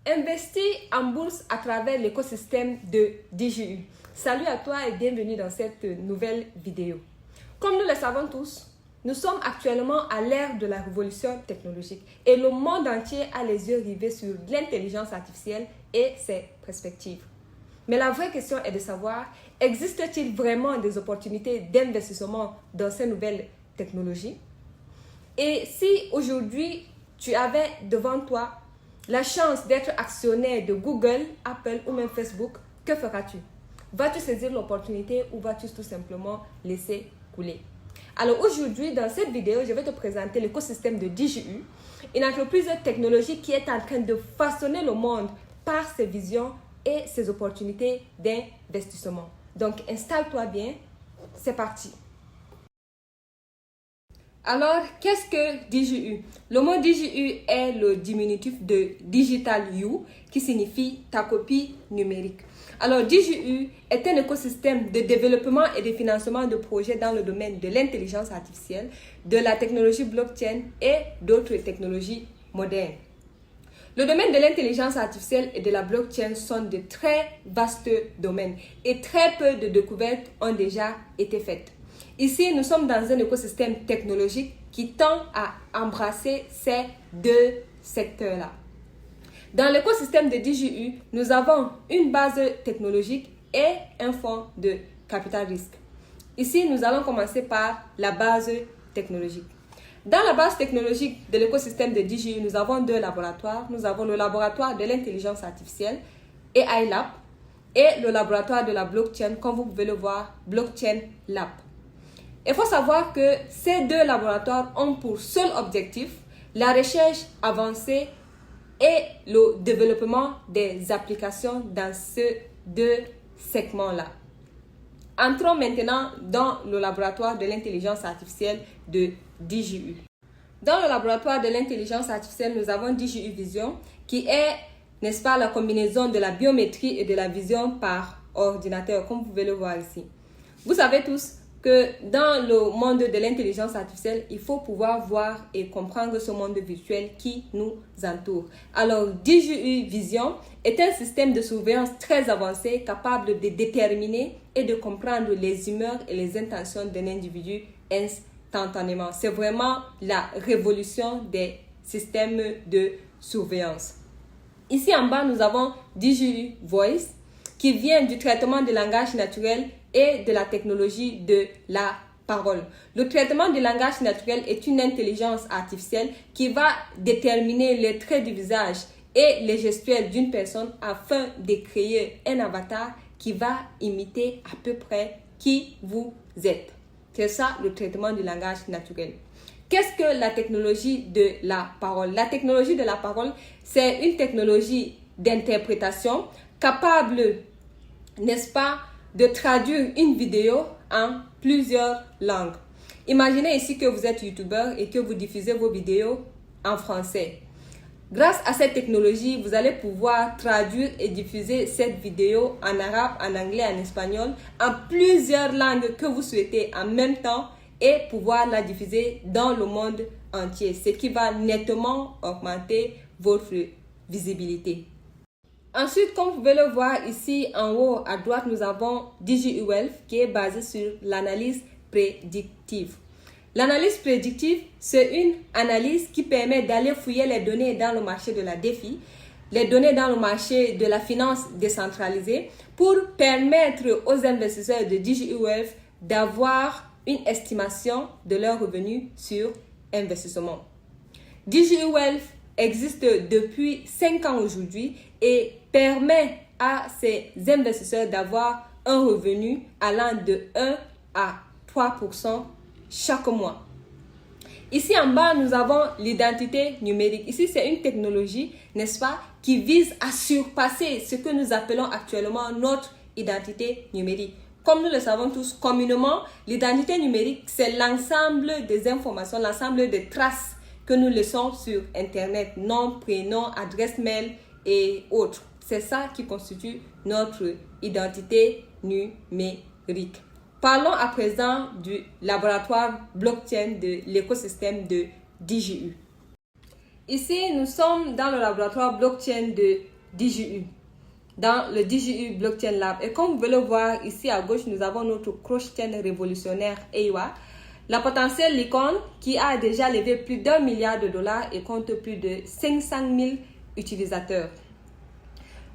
Investir en bourse à travers l'écosystème de DGU. Salut à toi et bienvenue dans cette nouvelle vidéo. Comme nous le savons tous, nous sommes actuellement à l'ère de la révolution technologique et le monde entier a les yeux rivés sur l'intelligence artificielle et ses perspectives. Mais la vraie question est de savoir, existe-t-il vraiment des opportunités d'investissement dans ces nouvelles technologies? Et si aujourd'hui tu avais devant toi la chance d'être actionnaire de Google, Apple ou même Facebook, que feras-tu? Vas-tu saisir l'opportunité ou vas-tu tout simplement laisser couler? Alors aujourd'hui, dans cette vidéo, je vais te présenter l'écosystème de DGU, une entreprise technologique qui est en train de façonner le monde par ses visions et ses opportunités d'investissement. Donc installe-toi bien, c'est parti. Alors, qu'est-ce que DGU? Le mot DGU est le diminutif de Digital You, qui signifie ta copie numérique. Alors, DGU est un écosystème de développement et de financement de projets dans le domaine de l'intelligence artificielle, de la technologie blockchain et d'autres technologies modernes. Le domaine de l'intelligence artificielle et de la blockchain sont de très vastes domaines et très peu de découvertes ont déjà été faites. Ici, nous sommes dans un écosystème technologique qui tend à embrasser ces deux secteurs-là. Dans l'écosystème de DGU, nous avons une base technologique et un fonds de capital risque. Ici, nous allons commencer par la base technologique. Dans la base technologique de l'écosystème de DGU, nous avons deux laboratoires. Nous avons le laboratoire de l'intelligence artificielle, AI Lab, et le laboratoire de la blockchain, comme vous pouvez le voir, Blockchain Lab. Il faut savoir que ces deux laboratoires ont pour seul objectif la recherche avancée et le développement des applications dans ces deux segments-là. Entrons maintenant dans le laboratoire de l'intelligence artificielle de DGU. Dans le laboratoire de l'intelligence artificielle, nous avons DGU Vision qui est, n'est-ce pas, la combinaison de la biométrie et de la vision par ordinateur, comme vous pouvez le voir ici. Vous savez tous que dans le monde de l'intelligence artificielle, il faut pouvoir voir et comprendre ce monde virtuel qui nous entoure. Alors, DGU Vision est un système de surveillance très avancé capable de déterminer et de comprendre les humeurs et les intentions d'un individu instantanément. C'est vraiment la révolution des systèmes de surveillance. Ici en bas, nous avons DGU Voice qui vient du traitement de langage naturel et de la technologie de la parole. Le traitement du langage naturel est une intelligence artificielle qui va déterminer les traits du visage et les gestuels d'une personne afin de créer un avatar qui va imiter à peu près qui vous êtes. C'est ça le traitement du langage naturel. Qu'est-ce que la technologie de la parole? La technologie de la parole, c'est une technologie d'interprétation capable, n'est-ce pas, de traduire une vidéo en plusieurs langues. Imaginez ici que vous êtes youtubeur et que vous diffusez vos vidéos en français. Grâce à cette technologie, vous allez pouvoir traduire et diffuser cette vidéo en arabe, en anglais, en espagnol, en plusieurs langues que vous souhaitez en même temps et pouvoir la diffuser dans le monde entier, ce qui va nettement augmenter votre visibilité. Ensuite, comme vous pouvez le voir ici en haut à droite, nous avons DGU Wealth qui est basé sur l'analyse prédictive. L'analyse prédictive, c'est une analyse qui permet d'aller fouiller les données dans le marché de la DeFi, les données dans le marché de la finance décentralisée pour permettre aux investisseurs de DGU Wealth d'avoir une estimation de leurs revenus sur investissement. DGU Wealth existe depuis 5 ans aujourd'hui et permet à ces investisseurs d'avoir un revenu allant de 1 à 3% chaque mois. Ici en bas, nous avons l'identité numérique. Ici, c'est une technologie, n'est-ce pas, qui vise à surpasser ce que nous appelons actuellement notre identité numérique. Comme nous le savons tous communément, l'identité numérique, c'est l'ensemble des informations, l'ensemble des traces que nous laissons sur Internet, nom, prénom, adresse mail et autres. C'est ça qui constitue notre identité numérique. Parlons à présent du laboratoire blockchain de l'écosystème de DGU. Ici, nous sommes dans le laboratoire blockchain de DJU, dans le DJU Blockchain Lab. Et comme vous pouvez le voir ici à gauche, nous avons notre cross-chain révolutionnaire EIWA, la potentielle licorne qui a déjà levé plus d'1 milliard de dollars et compte plus de 500 000 utilisateurs.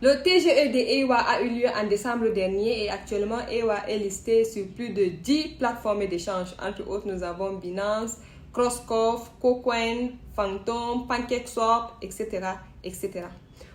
Le TGE de EIWA a eu lieu en décembre dernier et actuellement EIWA est listé sur plus de 10 plateformes d'échange. Entre autres, nous avons Binance, Crosscorp, KuCoin, Phantom, PancakeSwap, etc., etc.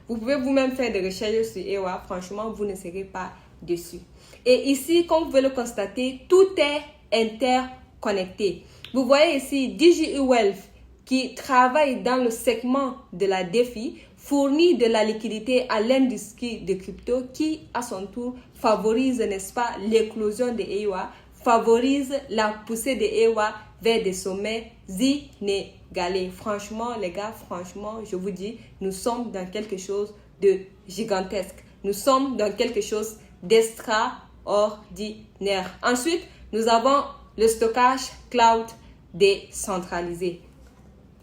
Vous pouvez vous-même faire des recherches sur EIWA. Franchement, vous ne serez pas déçus. Et ici, comme vous pouvez le constater, tout est interconnecté. Vous voyez ici DJU Wealth qui travaille dans le segment de la DeFi, fournit de la liquidité à l'industrie des cryptos qui, à son tour, favorise, n'est-ce pas, l'éclosion de EIWA, favorise la poussée de EIWA vers des sommets inégalés. Franchement, les gars, franchement, je vous dis, nous sommes dans quelque chose de gigantesque. Nous sommes dans quelque chose d'extraordinaire. Ensuite, nous avons le stockage cloud décentralisé.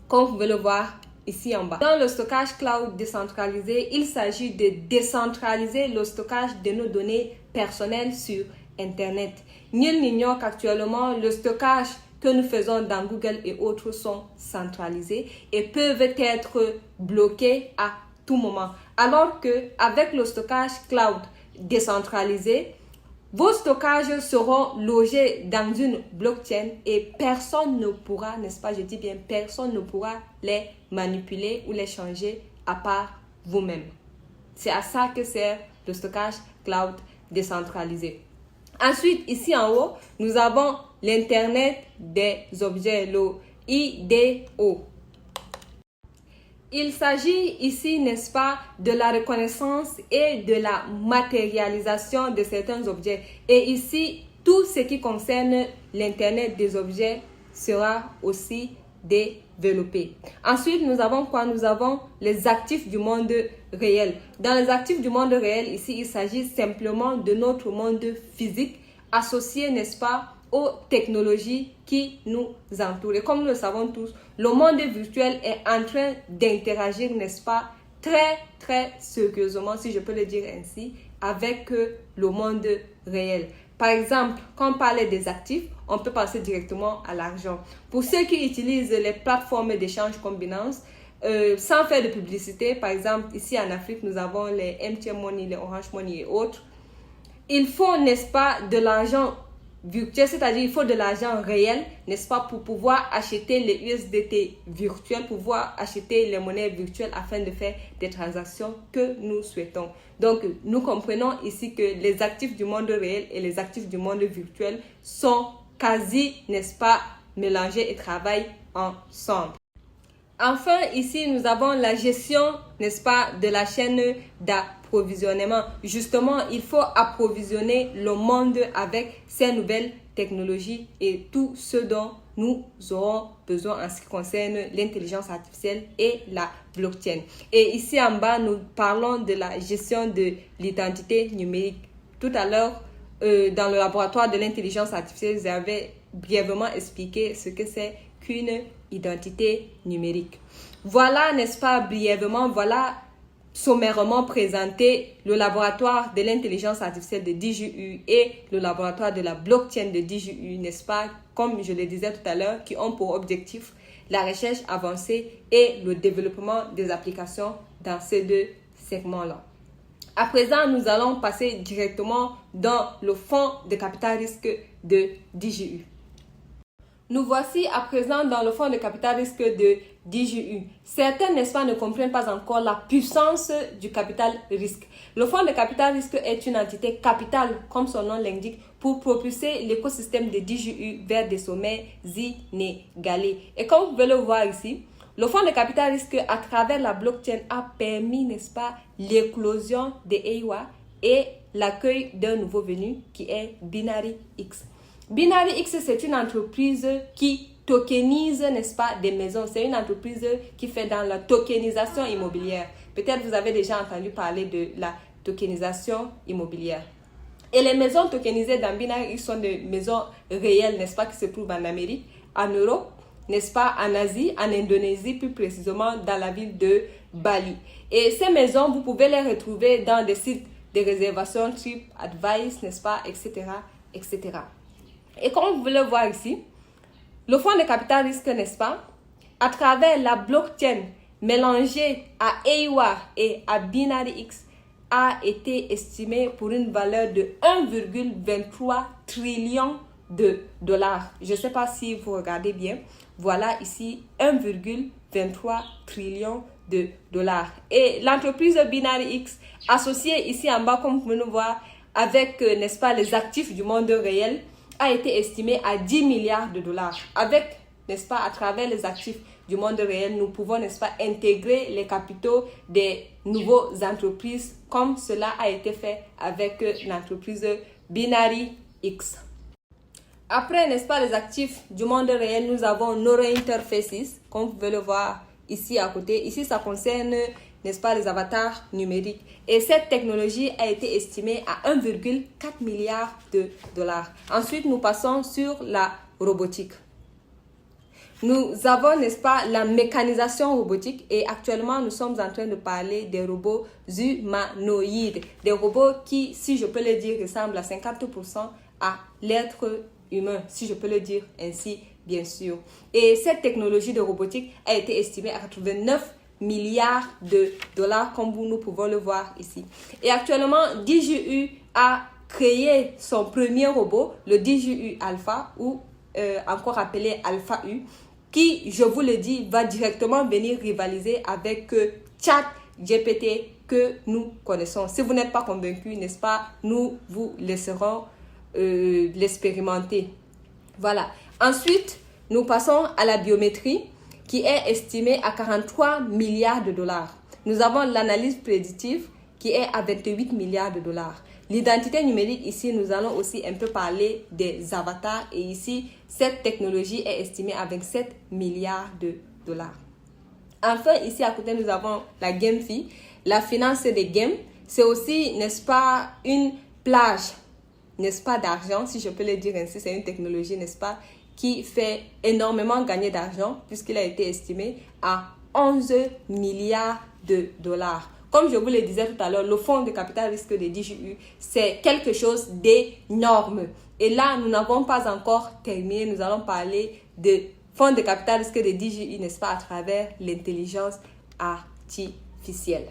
Comme vous pouvez le voir ici en bas. Dans le stockage cloud décentralisé, il s'agit de décentraliser le stockage de nos données personnelles sur Internet. Nul n'ignore qu'actuellement, le stockage que nous faisons dans Google et autres sont centralisés et peuvent être bloqués à tout moment. Alors qu'avec le stockage cloud décentralisé, vos stockages seront logés dans une blockchain et personne ne pourra, n'est-ce pas, je dis bien personne ne pourra les manipuler ou les changer à part vous-même. C'est à ça que sert le stockage cloud décentralisé. Ensuite, ici en haut, nous avons l'Internet des objets, le IDO. Il s'agit ici, n'est-ce pas, de la reconnaissance et de la matérialisation de certains objets. Et ici, tout ce qui concerne l'Internet des objets sera aussi développé. Ensuite, nous avons quoi? Nous avons les actifs du monde réel. Dans les actifs du monde réel, ici, il s'agit simplement de notre monde physique associé, n'est-ce pas, aux technologies qui nous entourent. Et comme nous le savons tous, le monde virtuel est en train d'interagir, n'est-ce pas, très sérieusement, si je peux le dire ainsi, avec le monde réel. Par exemple, quand on parlait des actifs, on peut passer directement à l'argent. Pour ceux qui utilisent les plateformes d'échange comme Binance, sans faire de publicité, par exemple, ici en Afrique, nous avons les MTN Money, les Orange Money et autres. Il faut, n'est-ce pas, de l'argent virtuel, c'est-à-dire il faut de l'argent réel, n'est-ce pas, pour pouvoir acheter les USDT virtuels, pouvoir acheter les monnaies virtuelles afin de faire des transactions que nous souhaitons. Donc, nous comprenons ici que les actifs du monde réel et les actifs du monde virtuel sont quasi, n'est-ce pas, mélangés et travaillent ensemble. Enfin, ici, nous avons la gestion, n'est-ce pas, de la chaîne d'approvisionnement. Justement, il faut approvisionner le monde avec ces nouvelles technologies et tout ce dont nous aurons besoin en ce qui concerne l'intelligence artificielle et la blockchain. Et ici en bas, nous parlons de la gestion de l'identité numérique. Tout à l'heure, dans le laboratoire de l'intelligence artificielle, j'avais brièvement expliqué ce que c'est qu'une identité numérique. Voilà, n'est-ce pas, brièvement, voilà sommairement présenté le laboratoire de l'intelligence artificielle de DJU et le laboratoire de la blockchain de DJU, n'est-ce pas, comme je le disais tout à l'heure, qui ont pour objectif la recherche avancée et le développement des applications dans ces deux segments-là. À présent, nous allons passer directement dans le fonds de capital risque de DJU. Nous voici à présent dans le fonds de capital risque de DJU. Certains, n'est-ce pas, ne comprennent pas encore la puissance du capital risque. Le fonds de capital risque est une entité capitale, comme son nom l'indique, pour propulser l'écosystème de DJU vers des sommets inégalés. Et comme vous pouvez le voir ici, le fonds de capital risque à travers la blockchain a permis, n'est-ce pas, l'éclosion de EIWA et l'accueil d'un nouveau venu qui est Binary X. Binary X, c'est une entreprise qui tokenise, n'est-ce pas, des maisons. C'est une entreprise qui fait dans la tokenisation immobilière. Peut-être vous avez déjà entendu parler de la tokenisation immobilière. Et les maisons tokenisées dans Binary X sont des maisons réelles, n'est-ce pas, qui se trouvent en Amérique, en Europe, n'est-ce pas, en Asie, en Indonésie, plus précisément dans la ville de Bali. Et ces maisons, vous pouvez les retrouver dans des sites de réservation, TripAdvisor, n'est-ce pas, etc., etc. Et comme vous pouvez le voir ici, le fonds de capital risque, n'est-ce pas, à travers la blockchain mélangée à AWA et à BinaryX, a été estimé pour une valeur de 1,23 trillion de dollars. Je ne sais pas si vous regardez bien. Voilà ici 1,23 trillion de dollars. Et l'entreprise BinaryX, associée ici en bas, comme vous pouvez le voir, avec, n'est-ce pas, les actifs du monde réel, a été estimée à 10 milliards de dollars. Avec, n'est-ce pas, à travers les actifs du monde réel, nous pouvons, n'est-ce pas, intégrer les capitaux des nouvelles entreprises comme cela a été fait avec l'entreprise BinaryX. Après, n'est-ce pas, les actifs du monde réel, nous avons NeuroInterfaces, comme vous pouvez le voir ici à côté. Ici, ça concerne, n'est-ce pas, les avatars numériques. Et cette technologie a été estimée à 1,4 milliard de dollars. Ensuite, nous passons sur la robotique. Nous avons, n'est-ce pas, la mécanisation robotique et actuellement, nous sommes en train de parler des robots humanoïdes. Des robots qui, si je peux le dire, ressemblent à 50% à l'être humain, si je peux le dire ainsi, bien sûr. Et cette technologie de robotique a été estimée à 89 milliards de dollars, comme nous pouvons le voir ici. Et actuellement, DJU a créé son premier robot, le DJU Alpha, ou encore appelé Alpha U, qui, je vous le dis, va directement venir rivaliser avec ChatGPT que nous connaissons. Si vous n'êtes pas convaincu, n'est-ce pas, nous vous laisserons l'expérimenter. Voilà. Ensuite, nous passons à la biométrie qui est estimée à 43 milliards de dollars. Nous avons l'analyse prédictive qui est à 28 milliards de dollars. L'identité numérique, ici, nous allons aussi un peu parler des avatars. Et ici, cette technologie est estimée à 27 milliards de dollars. Enfin, ici à côté, nous avons la GameFi, la finance des games. C'est aussi, n'est-ce pas, une plage, n'est-ce pas, d'argent, si je peux le dire ainsi. C'est une technologie, n'est-ce pas, qui fait énormément gagner d'argent puisqu'il a été estimé à 11 milliards de dollars. Comme je vous le disais tout à l'heure, le fonds de capital risque de DJU, c'est quelque chose d'énorme. Et là, nous n'avons pas encore terminé. Nous allons parler de fonds de capital risque de DJU, n'est-ce pas, à travers l'intelligence artificielle.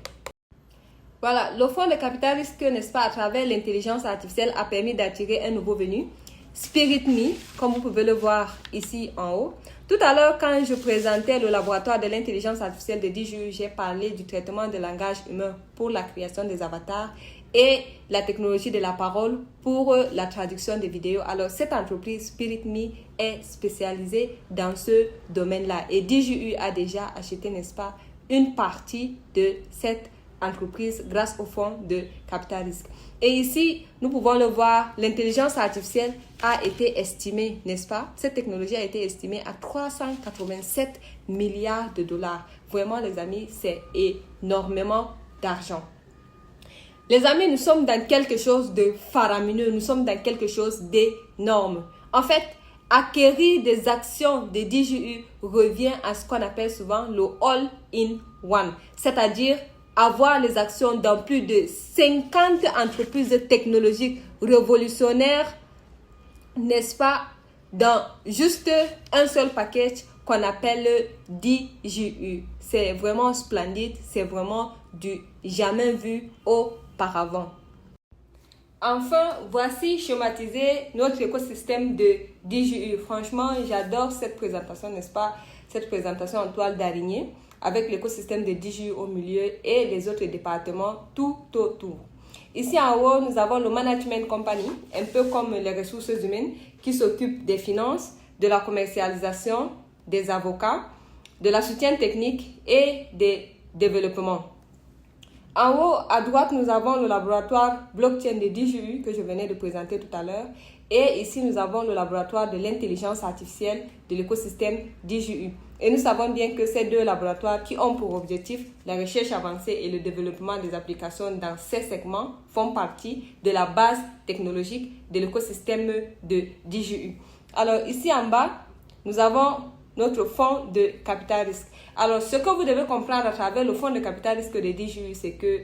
Voilà, le fonds de capital risque, n'est-ce pas, à travers l'intelligence artificielle a permis d'attirer un nouveau venu, SpiritMe, comme vous pouvez le voir ici en haut. Tout à l'heure, quand je présentais le laboratoire de l'intelligence artificielle de DJU, j'ai parlé du traitement de langage humain pour la création des avatars et la technologie de la parole pour la traduction des vidéos. Alors, cette entreprise SpiritMe est spécialisée dans ce domaine-là. Et DJU a déjà acheté, n'est-ce pas, une partie de cette entreprise grâce au fonds de capital risque. Et ici, nous pouvons le voir, l'intelligence artificielle a été estimée, n'est-ce pas? Cette technologie a été estimée à 387 milliards de dollars. Vraiment, les amis, c'est énormément d'argent. Les amis, nous sommes dans quelque chose de faramineux, nous sommes dans quelque chose d'énorme. En fait, acquérir des actions de DJU revient à ce qu'on appelle souvent le all-in-one, c'est-à-dire avoir les actions dans plus de 50 entreprises technologiques révolutionnaires, n'est-ce pas, dans juste un seul package qu'on appelle DJU. C'est vraiment splendide, c'est vraiment du jamais vu auparavant. Enfin, voici schématisé notre écosystème de DJU. Franchement, j'adore cette présentation, n'est-ce pas, cette présentation en toile d'araignée, avec l'écosystème de DJU au milieu et les autres départements tout autour. Ici en haut, nous avons le Management Company, un peu comme les ressources humaines, qui s'occupent des finances, de la commercialisation, des avocats, de la soutien technique et des développements. En haut, à droite, nous avons le laboratoire blockchain de DJU que je venais de présenter tout à l'heure. Et ici, nous avons le laboratoire de l'intelligence artificielle de l'écosystème DJU. Et nous savons bien que ces deux laboratoires qui ont pour objectif la recherche avancée et le développement des applications dans ces segments font partie de la base technologique de l'écosystème de DJU. Alors ici en bas, nous avons notre fonds de capital risque. Alors, ce que vous devez comprendre à travers le fonds de capital risque de DGU, c'est que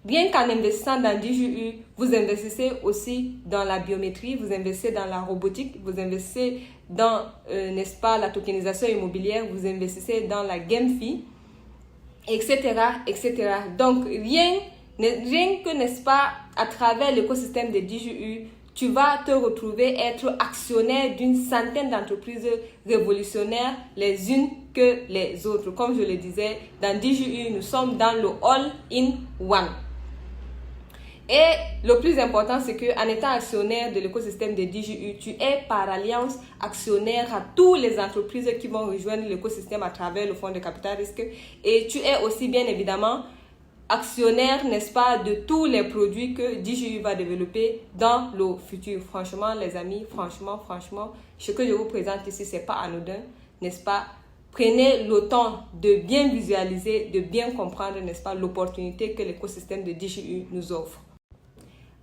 bien qu'en investissant dans DGU, vous investissez aussi dans la biométrie, vous investissez dans la robotique, vous investissez dans, n'est-ce pas, la tokenisation immobilière, vous investissez dans la GameFi, etc., etc. Donc, rien que, n'est-ce pas, à travers l'écosystème de DGU, tu vas te retrouver être actionnaire d'une centaine d'entreprises révolutionnaires, les unes que les autres. Comme je le disais, dans DGU, nous sommes dans le all-in-one. Et le plus important, c'est qu'en étant actionnaire de l'écosystème de DGU, tu es par alliance actionnaire à toutes les entreprises qui vont rejoindre l'écosystème à travers le fonds de capital risque. Et tu es aussi bien évidemment actionnaire, n'est-ce pas, de tous les produits que DGU va développer dans le futur. Franchement, les amis, franchement, ce que je vous présente ici, c'est pas anodin, n'est-ce pas? Prenez le temps de bien visualiser, de bien comprendre, n'est-ce pas, l'opportunité que l'écosystème de DGU nous offre.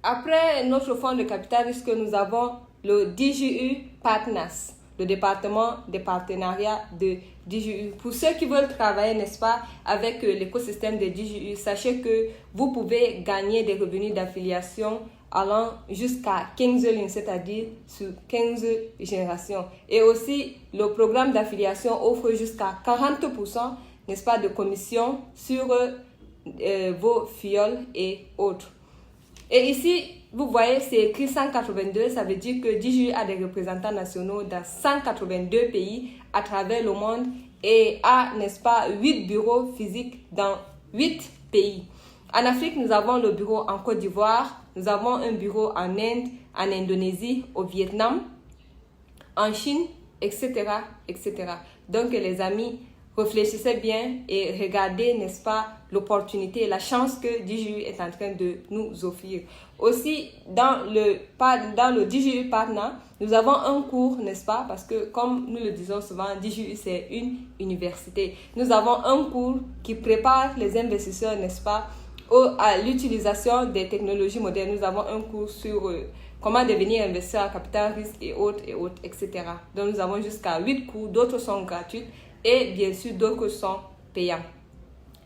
Après notre fonds de capital risque, nous avons le DGU Partners, le département des partenariats de DGU. Pour ceux qui veulent travailler, n'est-ce pas, avec l'écosystème de DGU, sachez que vous pouvez gagner des revenus d'affiliation allant jusqu'à 15 lignes, c'est-à-dire sur 15 générations. Et aussi, le programme d'affiliation offre jusqu'à 40%, n'est-ce pas, de commission sur vos fioles et autres. Et ici, vous voyez, c'est écrit 182, ça veut dire que DGU a des représentants nationaux dans 182 pays à travers le monde et a, n'est-ce pas, 8 bureaux physiques dans 8 pays. En Afrique, nous avons le bureau en Côte d'Ivoire, nous avons un bureau en Inde, en Indonésie, au Vietnam, en Chine, etc., etc. Donc, les amis, réfléchissez bien et regardez, n'est-ce pas, l'opportunité et la chance que DGU est en train de nous offrir. Aussi, dans le DGU Partner, nous avons un cours, n'est-ce pas, parce que comme nous le disons souvent, DGU c'est une université. Nous avons un cours qui prépare les investisseurs, n'est-ce pas, à l'utilisation des technologies modernes. Nous avons un cours sur comment devenir investisseur à capital risque et autres, etc. Donc, nous avons jusqu'à 8 cours, d'autres sont gratuits et bien sûr, d'autres sont payants.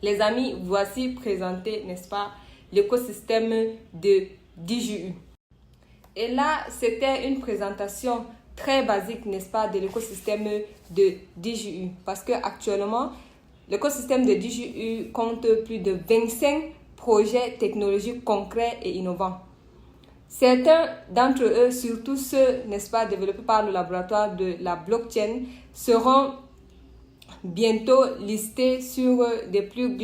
Les amis, voici présenté, n'est-ce pas, l'écosystème de DGU. Et là, c'était une présentation très basique, n'est-ce pas, de l'écosystème de DGU. Parce qu'actuellement, l'écosystème de DGU compte plus de 25 projets technologiques concrets et innovants. Certains d'entre eux, surtout ceux, n'est-ce pas, développés par le laboratoire de la blockchain, seront bientôt listés sur des plus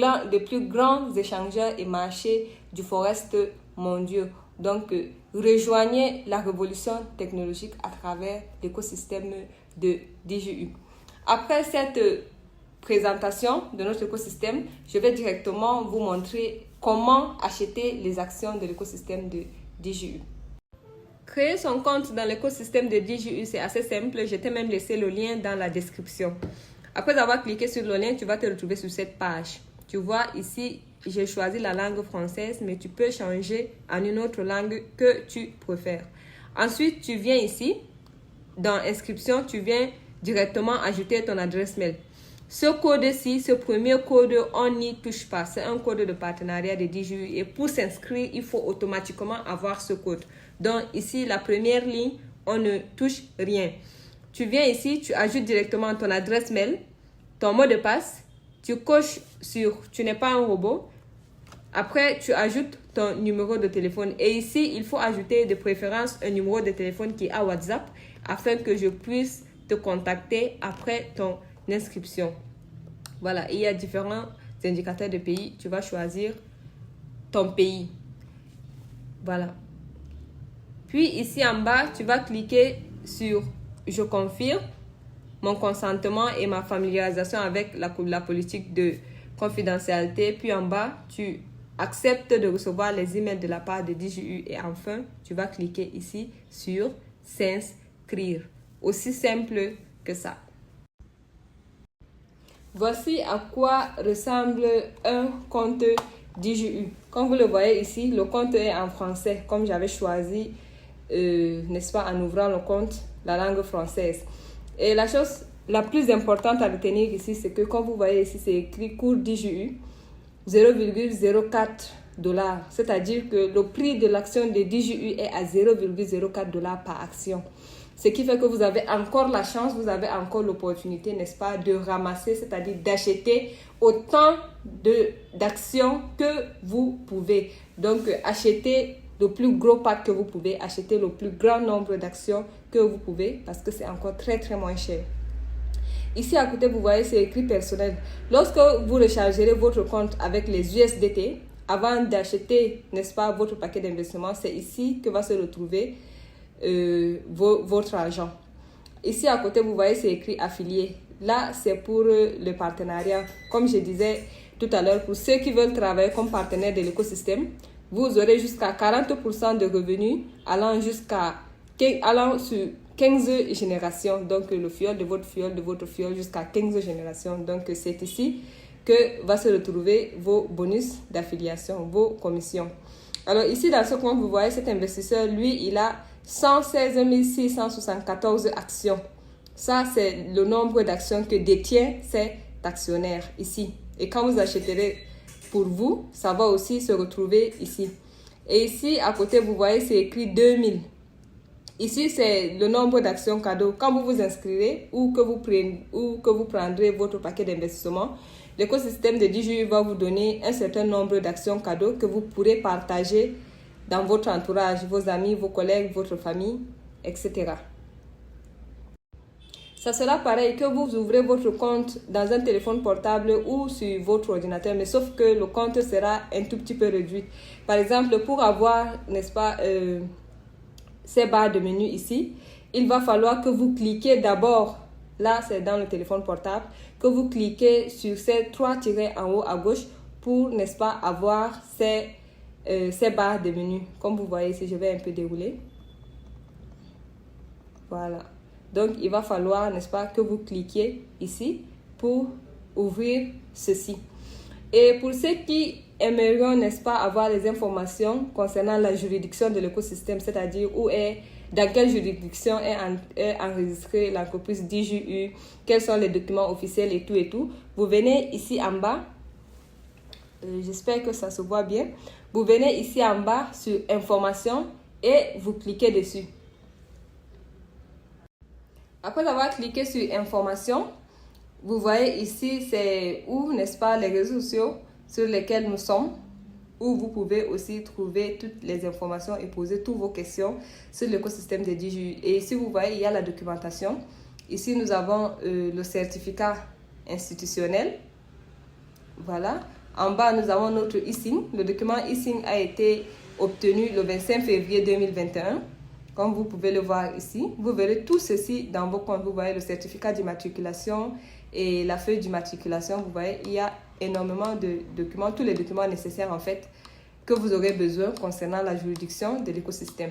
grands échangeurs et marchés du forest mondial. Donc, rejoignez la révolution technologique à travers l'écosystème de DGU. Après cette présentation de notre écosystème, je vais directement vous montrer comment acheter les actions de l'écosystème de DGU. Créer son compte dans l'écosystème de DGU, c'est assez simple. Je t'ai même laissé le lien dans la description. Après avoir cliqué sur le lien, tu vas te retrouver sur cette page. Tu vois ici, j'ai choisi la langue française, mais tu peux changer en une autre langue que tu préfères. Ensuite, tu viens ici, dans inscription, tu viens directement ajouter ton adresse mail. Ce code-ci, ce premier code, on n'y touche pas. C'est un code de partenariat de DGU et pour s'inscrire, il faut automatiquement avoir ce code. Donc ici, la première ligne, on ne touche rien. Tu viens ici, tu ajoutes directement ton adresse mail, ton mot de passe, tu coches sur « Tu n'es pas un robot ». Après, tu ajoutes ton numéro de téléphone. Et ici, il faut ajouter de préférence un numéro de téléphone qui est à WhatsApp afin que je puisse te contacter après ton inscription. Voilà, il y a différents indicateurs de pays. Tu vas choisir ton pays. Voilà. Puis ici en bas, tu vas cliquer sur « Je confirme mon consentement et ma familiarisation avec la politique de confidentialité ». Puis en bas, tu acceptes de recevoir les emails de la part de DGU. Et enfin, tu vas cliquer ici sur « S'inscrire ». Aussi simple que ça. Voici à quoi ressemble un compte DGU. Comme vous le voyez ici, le compte est en français, comme j'avais choisi, n'est-ce pas, en ouvrant le compte, la langue française. Et la chose la plus importante à retenir ici, c'est que comme vous voyez ici, c'est écrit cours DJU 0,04 $. C'est-à-dire que le prix de l'action de DJU est à 0,04 $ par action. Ce qui fait que vous avez encore la chance, vous avez encore l'opportunité, n'est-ce pas, de ramasser, c'est-à-dire d'acheter autant d'actions que vous pouvez. Donc, achetez le plus gros pack que vous pouvez, achetez le plus grand nombre d'actions que vous pouvez parce que c'est encore très très moins cher. Ici à côté, vous voyez, c'est écrit personnel. Lorsque vous rechargerez votre compte avec les USDT, avant d'acheter, n'est-ce pas, votre paquet d'investissement, c'est ici que va se retrouver votre argent. Ici à côté, vous voyez, c'est écrit affilié. Là, c'est pour le partenariat. Comme je disais tout à l'heure, pour ceux qui veulent travailler comme partenaire de l'écosystème, vous aurez jusqu'à 40% de revenus allant sur 15 générations. Donc, le fiole de votre fiole jusqu'à 15 générations. Donc, c'est ici que va se retrouver vos bonus d'affiliation, vos commissions. Alors, ici, dans ce compte, vous voyez, cet investisseur, lui, il a 116 674 actions. Ça, c'est le nombre d'actions que détient cet actionnaire ici. Et quand vous achèterez pour vous, ça va aussi se retrouver ici. Et ici, à côté, vous voyez, c'est écrit 2000. Ici, c'est le nombre d'actions cadeaux. Quand vous vous inscrirez ou que vous prendrez votre paquet d'investissement, l'écosystème de DJU va vous donner un certain nombre d'actions cadeaux que vous pourrez partager dans votre entourage, vos amis, vos collègues, votre famille, etc. Ça sera pareil que vous ouvrez votre compte dans un téléphone portable ou sur votre ordinateur, mais sauf que le compte sera un tout petit peu réduit. Par exemple, pour avoir, n'est-ce pas, ces barres de menu ici, il va falloir que vous cliquez d'abord, là c'est dans le téléphone portable, que vous cliquez sur ces 3 tirets en haut à gauche pour, n'est-ce pas, avoir ces barres de menu. Comme vous voyez ici, je vais un peu dérouler. Voilà. Donc, il va falloir, n'est-ce pas, que vous cliquiez ici pour ouvrir ceci. Et pour ceux qui aimerions, n'est-ce pas, avoir les informations concernant la juridiction de l'écosystème, c'est-à-dire dans quelle juridiction est enregistrée l'entreprise DJU, quels sont les documents officiels et tout, vous venez ici en bas. J'espère que ça se voit bien. Vous venez ici en bas sur information et vous cliquez dessus. Après avoir cliqué sur information, vous voyez ici, c'est où, n'est-ce pas, les réseaux sociaux sur lesquels nous sommes, où vous pouvez aussi trouver toutes les informations et poser toutes vos questions sur l'écosystème de DJU. Et ici, vous voyez, il y a la documentation. Ici, nous avons le certificat institutionnel. Voilà. En bas, nous avons notre e-sign. Le document e-sign a été obtenu le 25 février 2021. Comme vous pouvez le voir ici, vous verrez tout ceci dans vos comptes. Vous voyez le certificat d'immatriculation et la feuille d'immatriculation. Vous voyez, il y a énormément de documents, tous les documents nécessaires en fait que vous aurez besoin concernant la juridiction de l'écosystème.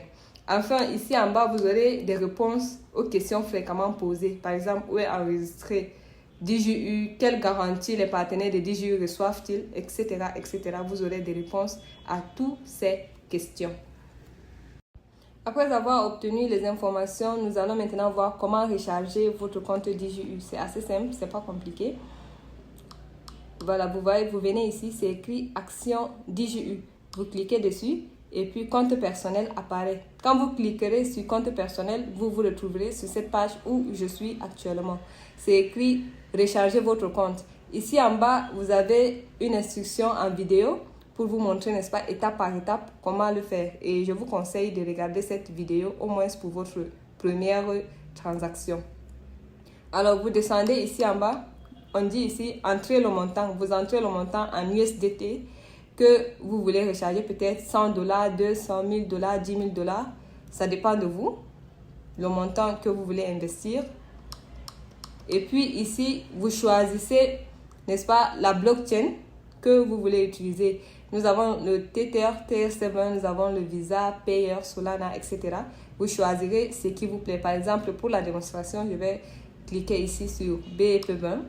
Enfin, ici en bas, vous aurez des réponses aux questions fréquemment posées. Par exemple, où est enregistré DJU, quelles garanties les partenaires de DJU reçoivent-ils, etc., etc. Vous aurez des réponses à toutes ces questions. Après avoir obtenu les informations, nous allons maintenant voir comment recharger votre compte DJU. C'est assez simple, c'est pas compliqué. Voilà, vous voyez, vous venez ici, c'est écrit Action DJU. Vous cliquez dessus et puis compte personnel apparaît. Quand vous cliquerez sur compte personnel, vous vous retrouverez sur cette page où je suis actuellement. C'est écrit Recharger votre compte. Ici en bas, vous avez une instruction en vidéo pour vous montrer, n'est-ce pas, étape par étape, comment le faire. Et je vous conseille de regarder cette vidéo, au moins pour votre première transaction. Alors, vous descendez ici en bas. On dit ici, entrez le montant. Vous entrez le montant en USDT que vous voulez recharger, peut-être $100, $200, $1000, $10,000. Ça dépend de vous, le montant que vous voulez investir. Et puis ici, vous choisissez, n'est-ce pas, la blockchain que vous voulez utiliser. Nous avons le Tether, TR7, nous avons le Visa, Payer, Solana, etc. Vous choisirez ce qui vous plaît. Par exemple, pour la démonstration, je vais cliquer ici sur BEP20.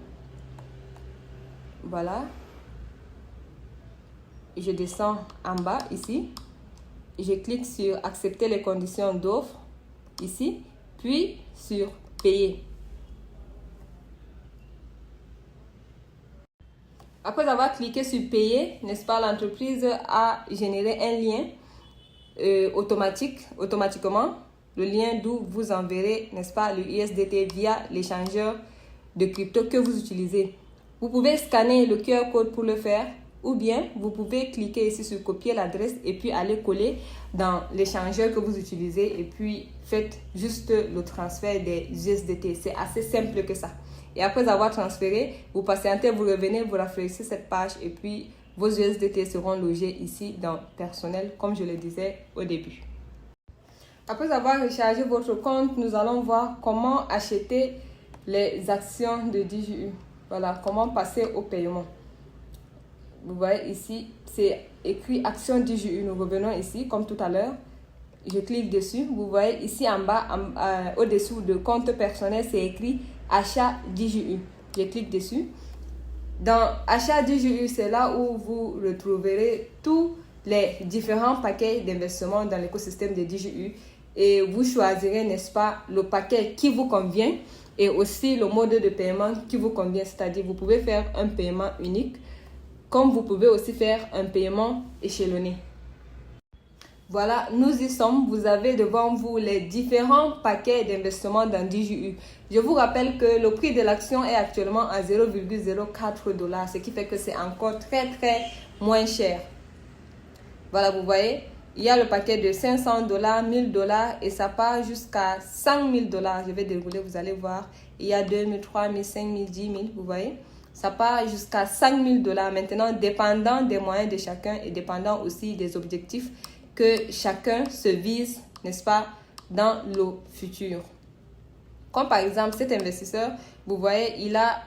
Voilà. Je descends en bas ici. Je clique sur accepter les conditions d'offre ici. Puis sur payer. Après avoir cliqué sur payer, n'est-ce pas, l'entreprise a généré un lien automatiquement. Le lien d'où vous enverrez, n'est-ce pas, le USDT via l'échangeur de crypto que vous utilisez. Vous pouvez scanner le QR code pour le faire ou bien vous pouvez cliquer ici sur copier l'adresse et puis aller coller dans l'échangeur que vous utilisez et puis faites juste le transfert des USDT. C'est assez simple que ça. Et après avoir transféré, vous patientez, vous revenez, vous rafraîchissez cette page et puis vos USDT seront logés ici dans personnel comme je le disais au début. Après avoir rechargé votre compte, nous allons voir comment acheter les actions de DJU. Voilà, comment passer au paiement. Vous voyez ici, c'est écrit action DJU. Nous revenons ici comme tout à l'heure. Je clique dessus. Vous voyez ici en bas, au-dessous de compte personnel, c'est écrit achat DJU. Je clique dessus. Dans achat DJU, c'est là où vous retrouverez tous les différents paquets d'investissement dans l'écosystème de DJU. Et vous choisirez, n'est-ce pas, le paquet qui vous convient et aussi le mode de paiement qui vous convient. C'est-à-dire, vous pouvez faire un paiement unique, comme vous pouvez aussi faire un paiement échelonné. Voilà, nous y sommes. Vous avez devant vous les différents paquets d'investissement dans DJU. Je vous rappelle que le prix de l'action est actuellement à 0,04 $, ce qui fait que c'est encore très moins cher. Voilà, vous voyez, il y a le paquet de 500 $, 1000 $ et ça part jusqu'à 100 000 $. Je vais dérouler, vous allez voir. Il y a 2000, 3000, 5000, 10 000, vous voyez. Ça part jusqu'à 5 000 $ maintenant, dépendant des moyens de chacun et dépendant aussi des objectifs que chacun se vise, n'est-ce pas, dans le futur. Comme par exemple cet investisseur, vous voyez, il a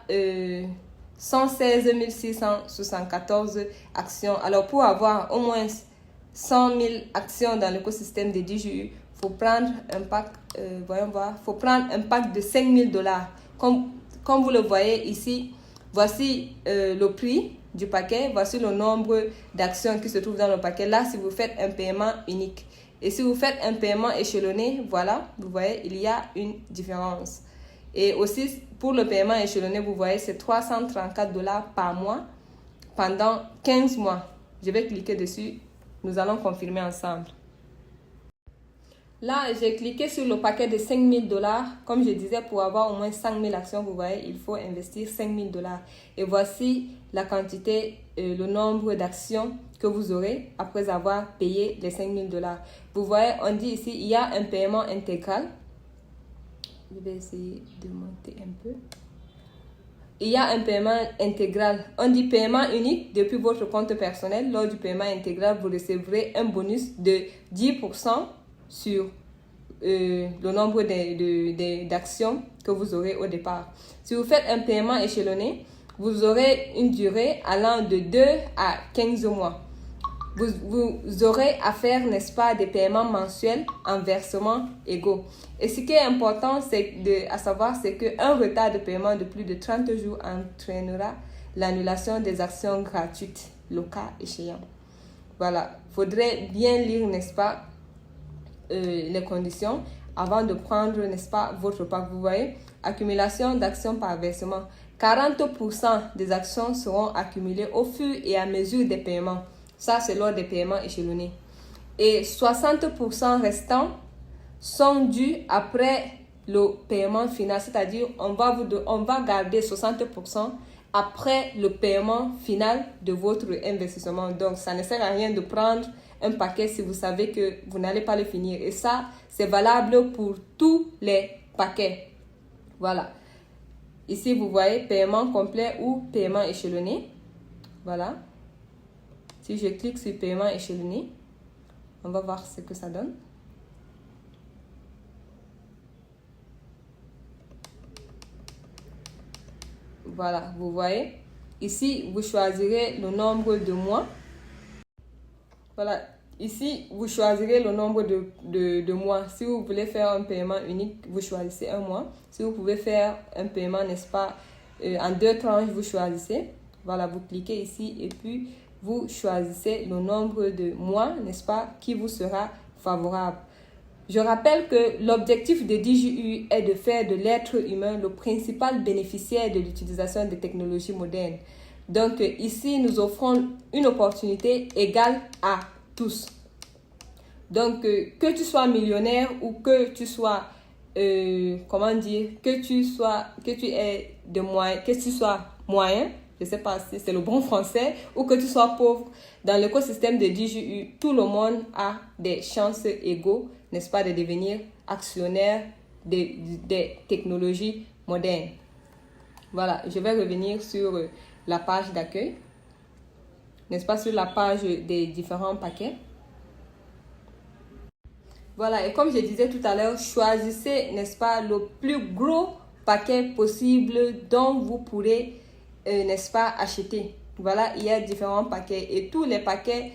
116 674 actions. Alors pour avoir au moins 100 000 actions dans l'écosystème de DJU, il faut prendre un pack, faut prendre un pack de 5 000 $. Comme vous le voyez ici, voici le prix du paquet, voici le nombre d'actions qui se trouvent dans le paquet. Là, si vous faites un paiement unique. Et si vous faites un paiement échelonné, voilà, vous voyez, il y a une différence. Et aussi, pour le paiement échelonné, vous voyez, c'est 334 $ par mois pendant 15 mois. Je vais cliquer dessus. Nous allons confirmer ensemble. Là, j'ai cliqué sur le paquet de 5 000 $. Comme je disais, pour avoir au moins 5 000 actions, vous voyez, il faut investir 5 000 $. Et voici la quantité, le nombre d'actions que vous aurez après avoir payé les 5 000 $. Vous voyez, on dit ici, il y a un paiement intégral. Je vais essayer de monter un peu. Il y a un paiement intégral. On dit paiement unique depuis votre compte personnel. Lors du paiement intégral, vous recevrez un bonus de 10% sur le nombre d'actions que vous aurez au départ. Si vous faites un paiement échelonné, vous aurez une durée allant de 2 à 15 mois. Vous aurez à faire, n'est-ce pas, des paiements mensuels en versements égaux. Et ce qui est important à savoir, c'est qu'un retard de paiement de plus de 30 jours entraînera l'annulation des actions gratuites, le cas échéant. Voilà, il faudrait bien lire, n'est-ce pas, les conditions avant de prendre, n'est-ce pas, votre pack. Vous voyez, accumulation d'actions par versement. 40% des actions seront accumulées au fur et à mesure des paiements. Ça, c'est lors des paiements échelonnés. Et 60% restants sont dus après le paiement final. C'est-à-dire, on va garder 60% après le paiement final de votre investissement. Donc, ça ne sert à rien de prendre un paquet si vous savez que vous n'allez pas le finir. Et ça, c'est valable pour tous les paquets. Voilà. Ici, vous voyez paiement complet ou paiement échelonné. Voilà. Si je clique sur paiement échelonné, on va voir ce que ça donne. Voilà, vous voyez. Ici, vous choisirez le nombre de mois. Voilà, ici, vous choisirez le nombre de mois. Si vous voulez faire un paiement unique, vous choisissez un mois. Si vous pouvez faire un paiement, n'est-ce pas, en 2 tranches, vous choisissez. Voilà, vous cliquez ici et puis vous choisissez le nombre de mois, n'est-ce pas, qui vous sera favorable. Je rappelle que l'objectif de DJU est de faire de l'être humain le principal bénéficiaire de l'utilisation des technologies modernes. Donc ici, nous offrons une opportunité égale à tous. Donc que tu sois millionnaire ou que tu sois, comment dire, que tu sois moyen, je ne sais pas si c'est le bon français, ou que tu sois pauvre, dans l'écosystème de DJU, tout le monde a des chances égaux, n'est-ce pas, de devenir actionnaire des technologies modernes. Voilà, je vais revenir sur la page d'accueil, n'est-ce pas, sur la page des différents paquets. Voilà, et comme je disais tout à l'heure, choisissez, n'est-ce pas, le plus gros paquet possible dont vous pourrez, n'est-ce pas, acheter. Voilà, il y a différents paquets et tous les paquets,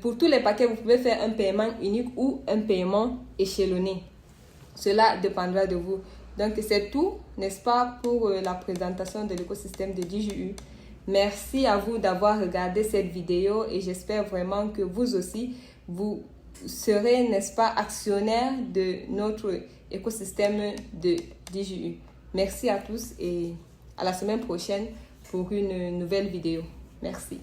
pour tous les paquets, vous pouvez faire un paiement unique ou un paiement échelonné. Cela dépendra de vous. Donc, c'est tout, n'est-ce pas, pour la présentation de l'écosystème de DJU. Merci à vous d'avoir regardé cette vidéo et j'espère vraiment que vous aussi, vous serez, n'est-ce pas, actionnaire de notre écosystème de DJU. Merci à tous et à la semaine prochaine pour une nouvelle vidéo. Merci.